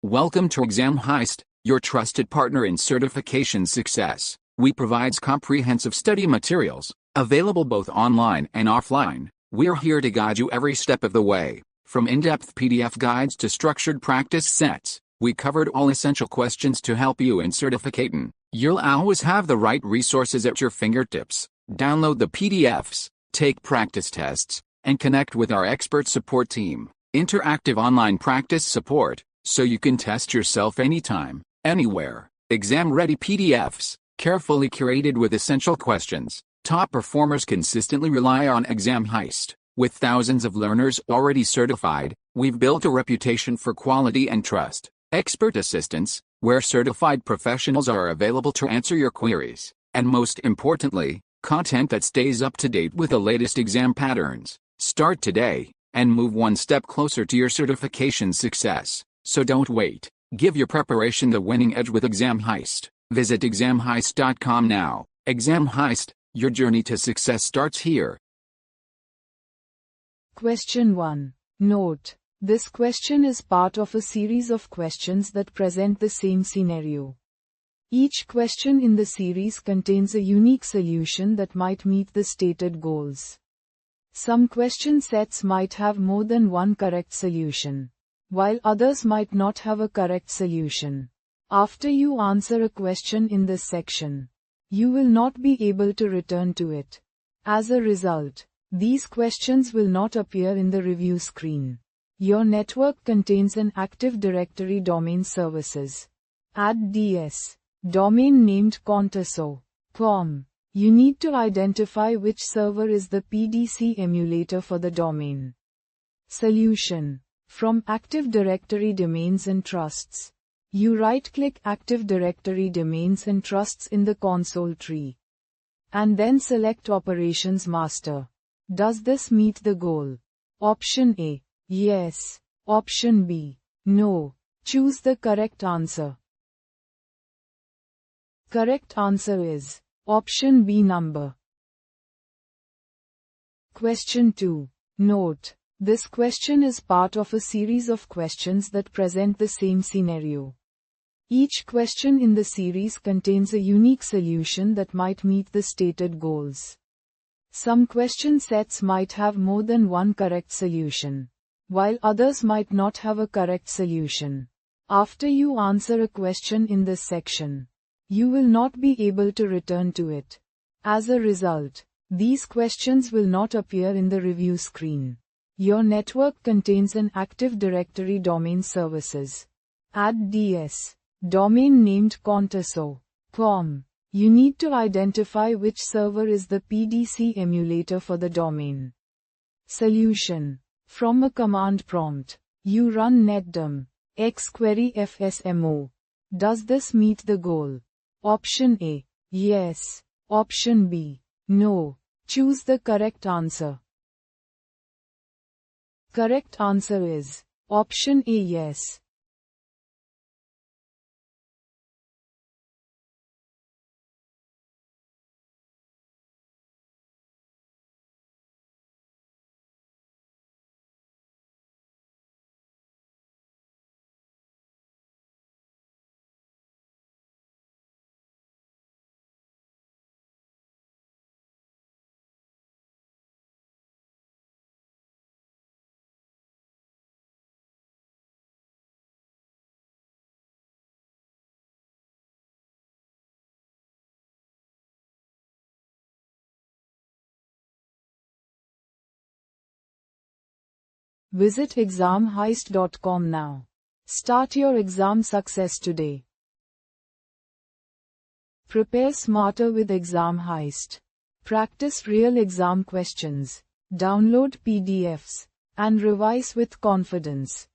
Welcome to Exam Heist, your trusted partner in certification success. We provide comprehensive study materials, available both online and offline. We're here to guide you every step of the way. From in-depth PDF guides to structured practice sets, we covered all essential questions to help you in certificating. You'll always have the right resources at your fingertips. Download the PDFs, take practice tests, and connect with our expert support team. Interactive online practice support, so you can test yourself anytime, anywhere. Exam-ready PDFs, carefully curated with essential questions. Top performers consistently rely on Exam Heist. With thousands of learners already certified, we've built a reputation for quality and trust. Expert assistance, where certified professionals are available to answer your queries. And most importantly, content that stays up to date with the latest exam patterns. Start today, and move one step closer to your certification success. So don't wait. Give your preparation the winning edge with Exam Heist. Visit examheist.com now. Exam Heist, your journey to success starts here. Question 1. Note: this question is part of a series of questions that present the same scenario. Each question in the series contains a unique solution that might meet the stated goals. Some question sets might have more than one correct solution, while others might not have a correct solution. After you answer a question in this section, you will not be able to return to it. As a result, these questions will not appear in the review screen. Your network contains an Active Directory domain services. Add DS. Domain named contoso.com. You need to identify which server is the PDC emulator for the domain. Solution. From Active Directory Domains and Trusts, you right-click Active Directory Domains and Trusts in the console tree. And then select Operations Master. Does this meet the goal? Option A. Yes. Option B. No. Choose the correct answer. Correct answer is Option B number. Question 2. Note: this question is part of a series of questions that present the same scenario. Each question in the series contains a unique solution that might meet the stated goals. Some question sets might have more than one correct solution, while others might not have a correct solution. After you answer a question in this section, you will not be able to return to it. As a result, these questions will not appear in the review screen. Your network contains an Active Directory domain services. Add DS. Domain named contoso.com. You need to identify which server is the PDC emulator for the domain. Solution. From a command prompt, you run netdem xquery fsmo. Does this meet the goal? Option A. Yes. Option B. No. Choose the correct answer. Correct answer is Option A. Yes. Visit examheist.com now. Start your exam success today. Prepare smarter with Exam Heist. Practice real exam questions. Download PDFs and revise with confidence.